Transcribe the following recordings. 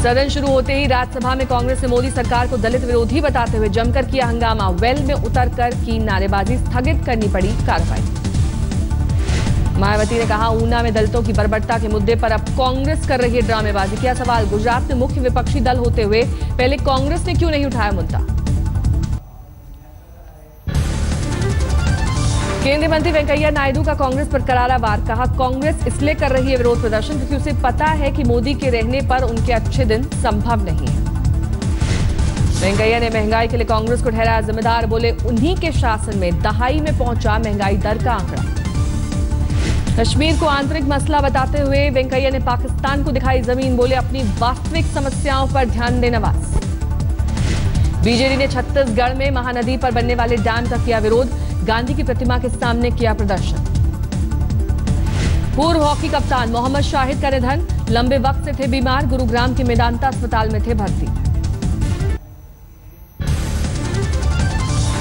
सदन शुरू होते ही राज्यसभा में कांग्रेस ने मोदी सरकार को दलित विरोधी बताते हुए जमकर किया हंगामा। वेल में उतरकर की नारेबाजी, स्थगित करनी पड़ी कार्रवाई। मायावती ने कहा, ऊना में दलितों की बर्बरता के मुद्दे पर अब कांग्रेस कर रही है ड्रामेबाजी। किया सवाल, गुजरात में मुख्य विपक्षी दल होते हुए पहले कांग्रेस ने क्यों नहीं उठाया मुद्दा। केंद्रीय मंत्री वेंकैया नायडू का कांग्रेस पर करारा वार। कहा, कांग्रेस इसलिए कर रही है विरोध प्रदर्शन क्योंकि उसे पता है कि मोदी के रहने पर उनके अच्छे दिन संभव नहीं है। वेंकैया ने महंगाई के लिए कांग्रेस को ठहराया जिम्मेदार। बोले, उन्हीं के शासन में दहाई में पहुंचा महंगाई दर का आंकड़ा। कश्मीर को आंतरिक मसला बताते हुए वेंकैया ने पाकिस्तान को दिखाई जमीन। बोले, अपनी वास्तविक समस्याओं पर ध्यान दे नवाज। बीजेडी ने छत्तीसगढ़ में महानदी पर बनने वाले डैम का किया विरोध। गांधी की प्रतिमा के सामने किया प्रदर्शन। पूर्व हॉकी कप्तान मोहम्मद शाहिद का निधन। लंबे वक्त से थे बीमार, गुरुग्राम के मेदांता अस्पताल में थे भर्ती।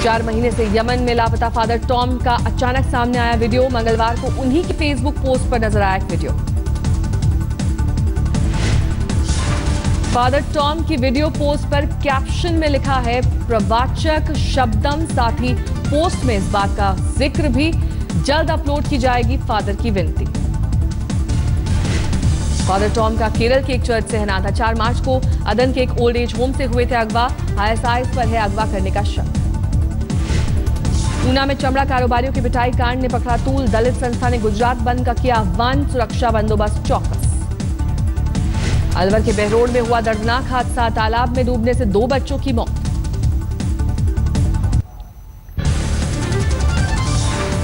4 महीने से यमन में लापता फादर टॉम का अचानक सामने आया वीडियो। मंगलवार को उन्हीं की फेसबुक पोस्ट पर नजर आया एक वीडियो। फादर टॉम की वीडियो पोस्ट पर कैप्शन में लिखा है, प्रवाचक शब्दम। साथ ही पोस्ट में इस बात का जिक्र भी, जल्द अपलोड की जाएगी फादर की विनती। फादर टॉम का केरल के एक चर्च से है नाता। 4 मार्च को अदन के एक ओल्ड एज होम से हुए थे अगवा। ISIS पर है अगवा करने का शक। ऊना में चमड़ा कारोबारियों की पिटाई कांड ने पकड़ा तूल। दलित संस्था ने गुजरात बंद का किया आह्वान। सुरक्षा बंदोबस्त चौकस। अलवर के बहरोड में हुआ दर्दनाक हादसा। तालाब में डूबने से 2 बच्चों की मौत।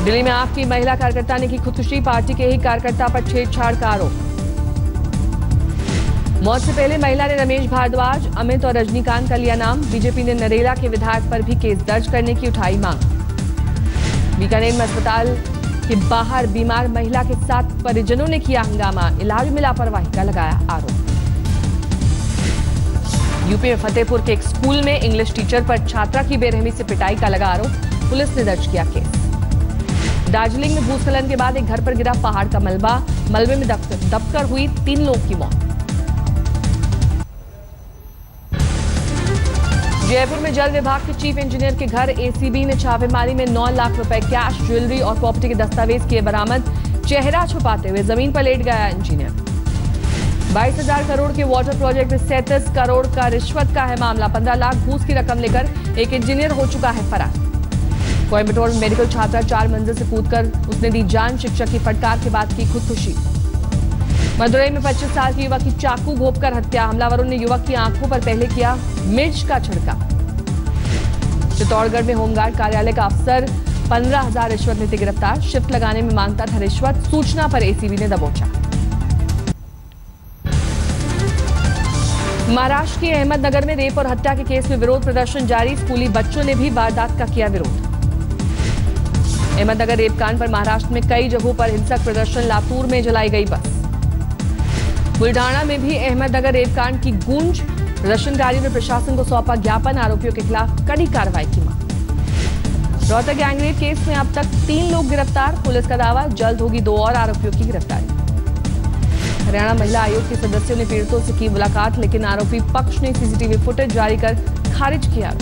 दिल्ली में आपकी महिला कार्यकर्ता ने की खुदकुशी। पार्टी के ही कार्यकर्ता पर छेड़छाड़ का आरोप। मौत से पहले महिला ने रमेश भारद्वाज, अमित और रजनीकांत का लिया नाम। बीजेपी ने नरेला के विधायक पर भी केस दर्ज करने की उठाई मांग। बीकानेर में अस्पताल के बाहर बीमार महिला के साथ परिजनों ने किया हंगामा। इलाज में लापरवाही का लगाया आरोप। यूपी में फतेहपुर के एक स्कूल में इंग्लिश टीचर पर छात्रा की बेरहमी से पिटाई का लगा आरोप। पुलिस ने दर्ज किया केस। दार्जिलिंग में भूस्खलन के बाद एक घर पर गिरा पहाड़ का मलबा। मलबे में दबकर हुई 3 लोगों की मौत। जयपुर में जल विभाग के चीफ इंजीनियर के घर एसीबी ने छापेमारी में 9 लाख रुपए कैश, ज्वेलरी और प्रॉपर्टी के दस्तावेज किए बरामद। चेहरा छुपाते हुए जमीन पर लेट गया इंजीनियर। 22,000 करोड़ के वाटर प्रोजेक्ट में 37 करोड़ का रिश्वत का है मामला। 15 लाख घूस की रकम लेकर एक इंजीनियर हो चुका है फरार। कोयंबटूर में मेडिकल छात्रा 4 मंजिल से कूदकर उसने दी जान। शिक्षक की फटकार के बाद की खुदकुशी। मदुरई में 25 साल की युवक की चाकू घोंपकर हत्या। हमलावरों ने युवक की आंखों पर पहले किया मिर्च का छिड़काव। चित्तौड़गढ़ में होमगार्ड कार्यालय का अफसर 15,000 रिश्वत लेते गिरफ्तार। शिफ्ट लगाने में मांगता था रिश्वत। सूचना पर एसीबी ने दबोचा। महाराष्ट्र के अहमदनगर में रेप और हत्या के केस में विरोध प्रदर्शन जारी। स्कूली बच्चों ने भी वारदात का किया विरोध। अहमदनगर रेप कांड पर महाराष्ट्र में कई जगहों पर हिंसक प्रदर्शन। लातूर में जलाई गई बस। बुल्ढाना में भी अहमदनगर रेप कांड की गूंज। प्रदर्शनकारियों ने प्रशासन को सौंपा ज्ञापन। आरोपियों के खिलाफ कड़ी कार्रवाई की मांग। रोहतक गैंगरेप केस में अब तक 3 लोग गिरफ्तार। पुलिस का दावा, जल्द होगी 2 और आरोपियों की गिरफ्तारी। हरियाणा महिला आयोग के सदस्यों ने पीड़ितों से की मुलाकात, लेकिन आरोपी पक्ष ने सीसीटीवी फुटेज जारी कर खारिज किया।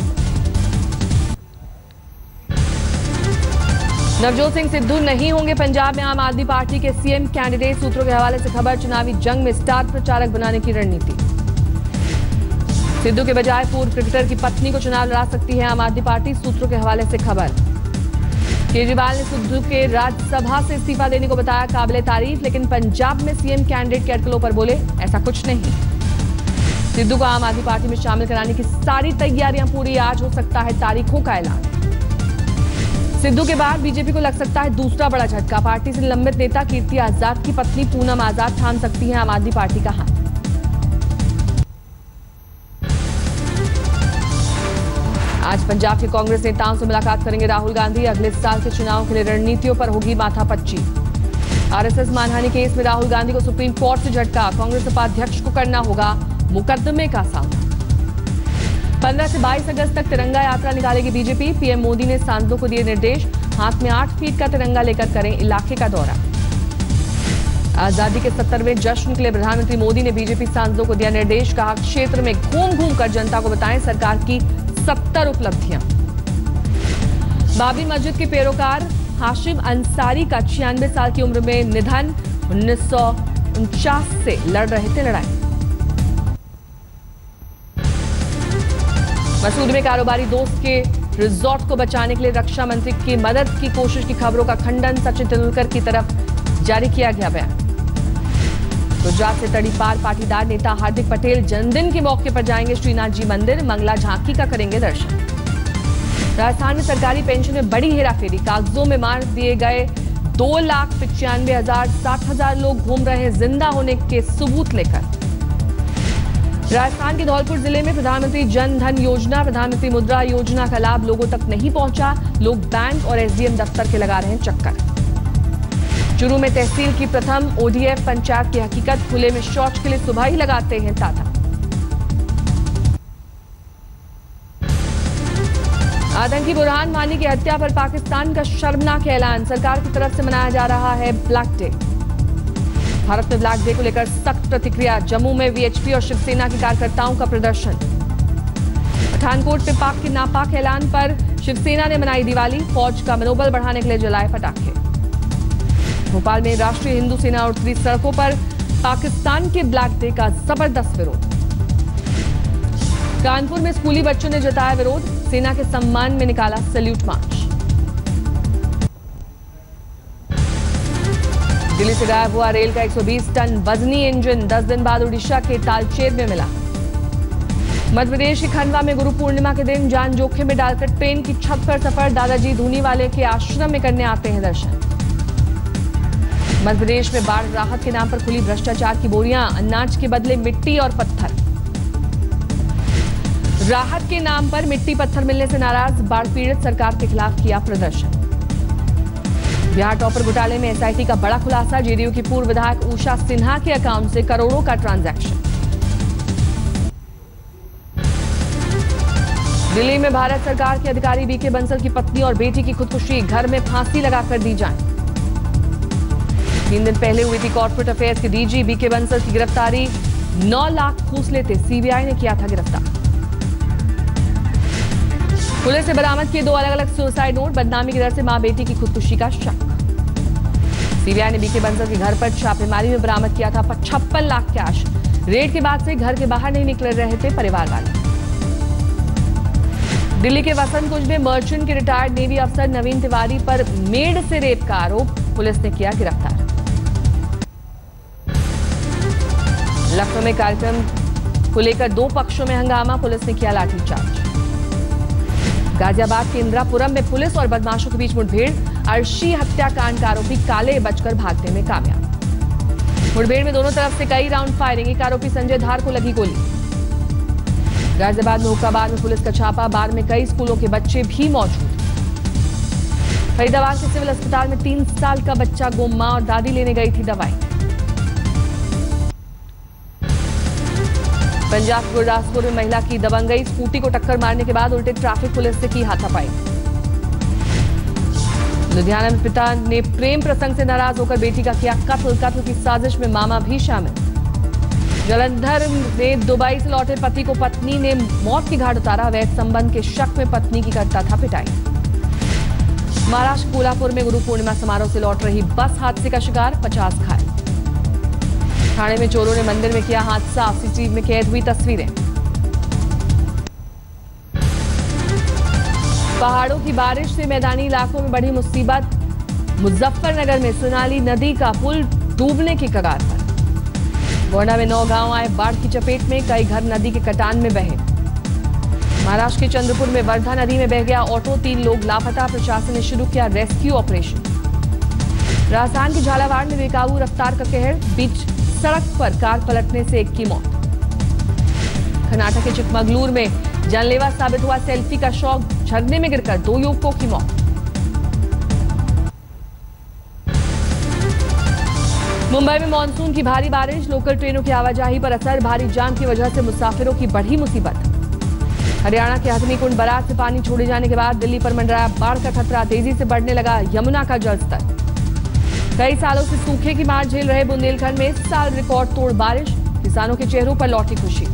नवजोत सिंह सिद्धू नहीं होंगे पंजाब में आम आदमी पार्टी के सीएम कैंडिडेट। सूत्रों के हवाले से खबर, चुनावी जंग में स्टार प्रचारक बनाने की रणनीति। सिद्धू के बजाय पूर्व क्रिकेटर की पत्नी को चुनाव लड़ा सकती है आम आदमी पार्टी। सूत्रों के हवाले से खबर। केजरीवाल ने सिद्धू के राज्यसभा से इस्तीफा देने को बताया काबिले तारीफ, लेकिन पंजाब में सीएम कैंडिडेट के अटकलों पर बोले ऐसा कुछ नहीं। सिद्धू को आम आदमी पार्टी में शामिल कराने की सारी तैयारियां पूरी। आज हो सकता है तारीखों का ऐलान। सिद्धू के बाद बीजेपी को लग सकता है दूसरा बड़ा झटका। पार्टी से निलंबित नेता कीर्ति आजाद की पत्नी पूनम आजाद थाम सकती है आम आदमी पार्टी का हाथ। आज पंजाब के कांग्रेस नेताओं से मुलाकात करेंगे राहुल गांधी। अगले साल के चुनाव के लिए रणनीतियों पर होगी माथापच्ची। आरएसएस मानहानि केस में राहुल गांधी को सुप्रीम कोर्ट से झटका। कांग्रेस उपाध्यक्ष को करना होगा मुकदमे का सामना। 15 से 22 अगस्त तक तिरंगा यात्रा निकालेगी बीजेपी। पीएम मोदी ने सांसदों को दिए निर्देश। हाथ में 8 फीट का तिरंगा लेकर करें इलाके का दौरा। आजादी के 70वें जश्न के लिए प्रधानमंत्री मोदी ने बीजेपी सांसदों को दिया निर्देश, कहा क्षेत्र में घूम कर जनता को बताएं सरकार की 70 उपलब्धियां। बाबरी मस्जिद के पैरोकार हाशिम अंसारी का 96 साल की उम्र में निधन, 1949 से लड़ रहे थे लड़ाई। मसूद में कारोबारी दोस्त के रिजॉर्ट को बचाने के लिए रक्षा मंत्री की मदद की कोशिश की खबरों का खंडन, सचिन तेंदुलकर की तरफ जारी किया गया बयान। गुजरात से तड़ीपार पाटीदार नेता हार्दिक पटेल जन्मदिन के मौके पर जाएंगे श्रीनाथ जी मंदिर, मंगला झांकी का करेंगे दर्शन। राजस्थान में सरकारी पेंशन में बड़ी हेराफेरी, कागजों में मार दिए गए 2,95,000 60,000 लोग घूम रहे हैं जिंदा होने के सबूत लेकर। राजस्थान के धौलपुर जिले में प्रधानमंत्री जन धन योजना, प्रधानमंत्री मुद्रा योजना का लाभ लोगों तक नहीं पहुंचा, लोग बैंक और एसडीएम दफ्तर के लगा रहे हैं चक्कर। चूरू में तहसील की प्रथम ओडीएफ पंचायत की हकीकत, खुले में शौच के लिए सुबह ही लगाते हैं ताला। आतंकी बुरहान वानी की हत्या पर पाकिस्तान का शर्मनाक ऐलान, सरकार की तरफ से मनाया जा रहा है ब्लैक डे। भारत में ब्लैक डे को लेकर सख्त प्रतिक्रिया, जम्मू में वीएचपी और शिवसेना के कार्यकर्ताओं का प्रदर्शन। पठानकोट में पाक के नापाक ऐलान पर शिवसेना ने मनाई दिवाली, फौज का मनोबल बढ़ाने के लिए जलाए पटाखे। भोपाल में राष्ट्रीय हिंदू सेना उतरी सड़कों पर, पाकिस्तान के ब्लैक डे का जबरदस्त विरोध। कानपुर में स्कूली बच्चों ने जताया विरोध, सेना के सम्मान में निकाला सैल्यूट मार्च। दिल्ली से गायब हुआ रेल का 120 टन वजनी इंजन, 10 दिन बाद उड़ीसा के तालचेर में मिला। मध्य प्रदेश के खंडवा में गुरु पूर्णिमा के दिन जान जोखिम में डालकर ट्रेन की छत पर सफर, दादाजी धूनीवाले के आश्रम में करने आते हैं दर्शन। मध्य प्रदेश में बाढ़ राहत के नाम पर खुली भ्रष्टाचार की बोरियां, अनाज के बदले मिट्टी और पत्थर। राहत के नाम पर मिट्टी पत्थर मिलने से नाराज बाढ़ पीड़ित, सरकार के खिलाफ किया प्रदर्शन। बिहार टॉपर घोटाले में एसआईटी का बड़ा खुलासा, जेडीयू की पूर्व विधायक उषा सिन्हा के अकाउंट से करोड़ों का ट्रांजैक्शन। दिल्ली में भारत सरकार के अधिकारी बीके बंसल की पत्नी और बेटी की खुदकुशी, घर में फांसी लगाकर दी जाए। 3 दिन पहले हुई थी कॉर्पोरेट अफेयर्स के डीजी बीके बंसल की गिरफ्तारी, 9 लाख घूस लेते सीबीआई ने किया था गिरफ्तार। पुलिस ने बरामद किए 2 अलग-अलग सुसाइड नोट, बदनामी की डर से मां बेटी की खुदकुशी का शक। सीबीआई ने बीके बंसल के घर पर छापेमारी में बरामद किया था 55 लाख कैश। रेड के बाद से घर के बाहर नहीं निकल रहे थे परिवार वाले। दिल्ली के वसंत कुंज में मर्चेंट के रिटायर्ड नेवी अफसर नवीन तिवारी पर मेड से रेप का आरोप, पुलिस ने किया गिरफ्तार। लखनऊ में कार्यक्रम को लेकर 2 पक्षों में हंगामा, पुलिस ने किया लाठीचार्ज। गाजियाबाद के इंदिरापुरम में पुलिस और बदमाशों के बीच मुठभेड़, अर्शी हत्याकांड का आरोपी काले बचकर भागने में कामयाब। मुठभेड़ में दोनों तरफ से कई राउंड फायरिंग, एक आरोपी संजय धार को लगी गोली। गाजियाबाद में हुक्काबार में पुलिस का छापा, बार में कई स्कूलों के बच्चे भी मौजूद। फरीदाबाद के सिविल अस्पताल में 3 साल का बच्चा गुम, मां और दादी लेने गई थी दवाई। पंजाब के गुरदासपुर में महिला की दबंगई, स्कूटी को टक्कर मारने के बाद उल्टे ट्रैफिक पुलिस से की हाथापाई। लुधियाना में पिता ने प्रेम प्रसंग से नाराज होकर बेटी का किया कत्ल की साजिश में मामा भी शामिल। जलंधर में दुबई से लौटे पति को पत्नी ने मौत की घाट उतारा, अवैध संबंध के शक में पत्नी की करता था पिटाई। महाराष्ट्र कोल्हापुर में गुरु पूर्णिमा समारोह से लौट रही बस हादसे का शिकार, 50 घायल। ठाणे में चोरों ने मंदिर में किया हादसा, सीसीटीवी में कैद हुई तस्वीरें। पहाड़ों की बारिश से मैदानी इलाकों में बढ़ी मुसीबत, मुजफ्फरनगर में सोनाली नदी का पुल डूबने की कगार पर। गोंडा में 9 गांव आए बाढ़ की चपेट में, कई घर नदी के कटान में बहे। महाराष्ट्र के चंद्रपुर में वर्धा नदी में बह गया ऑटो, 3 लोग लापता, प्रशासन ने शुरू किया रेस्क्यू ऑपरेशन। राजस्थान के झालावाड़ में बेकाबू रफ्तार का कहर, बीच सड़क पर कार पलटने से एक की मौत। कर्नाटक के चिकमगलूर में जानलेवा साबित हुआ सेल्फी का शौक, झरने में गिरकर 2 युवकों की मौत। मुंबई में मानसून की भारी बारिश, लोकल ट्रेनों की आवाजाही पर असर, भारी जाम की वजह से मुसाफिरों की बढ़ी मुसीबत। हरियाणा के हथनीकुंड बराज से पानी छोड़े जाने के बाद दिल्ली पर मंडराया बाढ़ का खतरा, तेजी से बढ़ने लगा यमुना का जलस्तर। कई सालों से सूखे की मार झेल रहे बुंदेलखंड में इस साल रिकॉर्ड तोड़ बारिश, किसानों के चेहरों पर लौटी खुशी।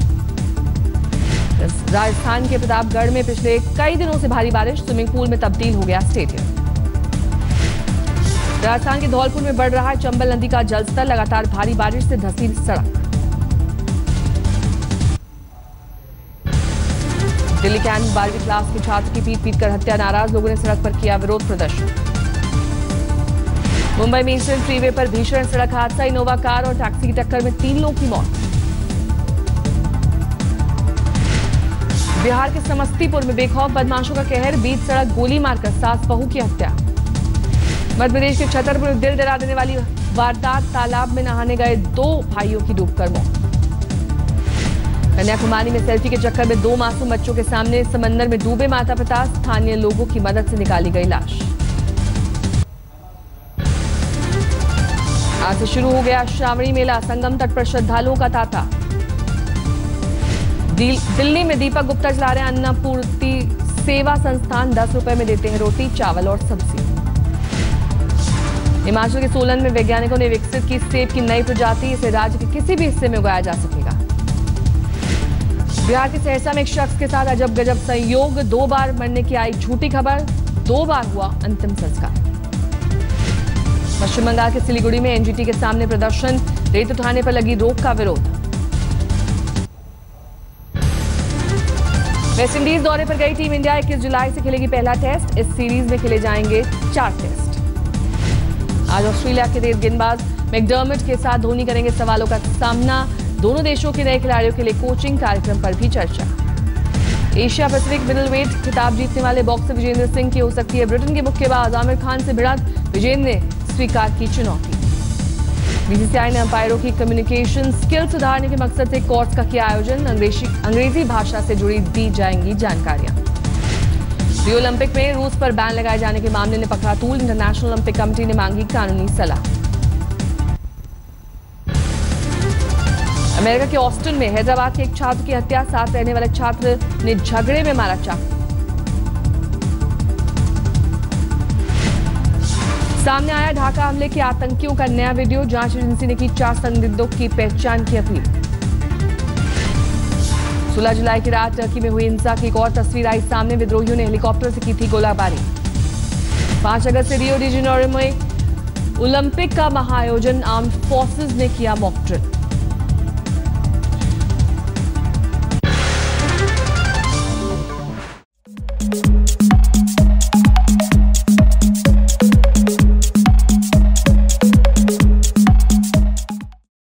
राजस्थान के प्रतापगढ़ में पिछले कई दिनों से भारी बारिश, स्विमिंग पूल में तब्दील हो गया स्टेडियम। राजस्थान के धौलपुर में बढ़ रहा है चंबल नदी का जलस्तर, लगातार भारी बारिश से धंसी सड़क। दिल्ली के 12वीं क्लास के छात्र की पीट कर हत्या, नाराज लोगों ने सड़क पर किया विरोध प्रदर्शन। मुंबई में ईस्टर्न फ्रीवे पर भीषण सड़क हादसा, इनोवा कार और टैक्सी की टक्कर में 3 लोगों की मौत। बिहार के समस्तीपुर में बेखौफ बदमाशों का कहर, बीच सड़क गोली मारकर सास बहू की हत्या। मध्य प्रदेश के छतरपुर में दिल डरा देने वाली वारदात, तालाब में नहाने गए 2 भाइयों की डूबकर मौत। कन्याकुमारी में सेल्फी के चक्कर में 2 मासूम बच्चों के सामने समंदर में डूबे माता पिता, स्थानीय लोगों की मदद से निकाली गई लाश। आज से शुरू हो गया श्रावणी मेला, संगम तट पर श्रद्धालुओं का तांता। दिल्ली में दीपक गुप्ता चला रहे अन्नपूर्ति सेवा संस्थान, 10 रुपए में देते हैं रोटी, चावल और सब्जी। हिमाचल के सोलन में वैज्ञानिकों ने विकसित की सेब की नई प्रजाति, इसे राज्य के किसी भी हिस्से में उगाया जा सकेगा। बिहार के सहरसा में एक शख्स के साथ अजब गजब संयोग, 2 बार मरने की आई झूठी खबर, 2 बार हुआ अंतिम संस्कार। पश्चिम बंगाल के सिलीगुड़ी में एनजीटी के सामने प्रदर्शन, रेत उठाने पर लगी रोक का विरोध। वेस्टइंडीज दौरे पर गई टीम इंडिया, 21 जुलाई से खेलेगी पहला टेस्ट, इस सीरीज में खेले जाएंगे 4 टेस्ट। आज ऑस्ट्रेलिया के तेज गेंदबाज मैकडर्मट के साथ धोनी करेंगे सवालों का सामना, दोनों देशों के नए खिलाड़ियों के लिए कोचिंग कार्यक्रम पर भी चर्चा। एशिया पैसिफिक मिडलवेट खिताब जीतने वाले बॉक्सर विजेंद्र सिंह की हो सकती है ब्रिटेन के मुक्केबाज आमिर खान से भिड़ंत, विजेंद्र ने स्वीकार की चुनौती। बीसीसीआई ने अंपायरों की कम्युनिकेशन स्किल सुधारने के मकसद से कोर्स का किया आयोजन, अंग्रेजी भाषा से जुड़ी दी जाएंगी जानकारियां। रियो ओलंपिक में रूस पर बैन लगाए जाने के मामले ने पकड़ा तूल, इंटरनेशनल ओलंपिक कमेटी ने मांगी कानूनी सलाह। अमेरिका के ऑस्टिन में हैदराबाद के एक छात्र की हत्या, साथ रहने वाले छात्र ने झगड़े में मारा चाकू। सामने आया ढाका हमले के आतंकियों का नया वीडियो, जांच एजेंसी ने की 4 संदिग्धों की पहचान की अपील। 16 जुलाई की रात टर्की में हुई हिंसा की एक और तस्वीर आई सामने, विद्रोहियों ने हेलीकॉप्टर से की थी गोलाबारी। 5 अगस्त से रियो डी जेनेरो में ओलंपिक का महाआयोजन, आर्म्ड फोर्सेज ने किया मॉक ड्रिल।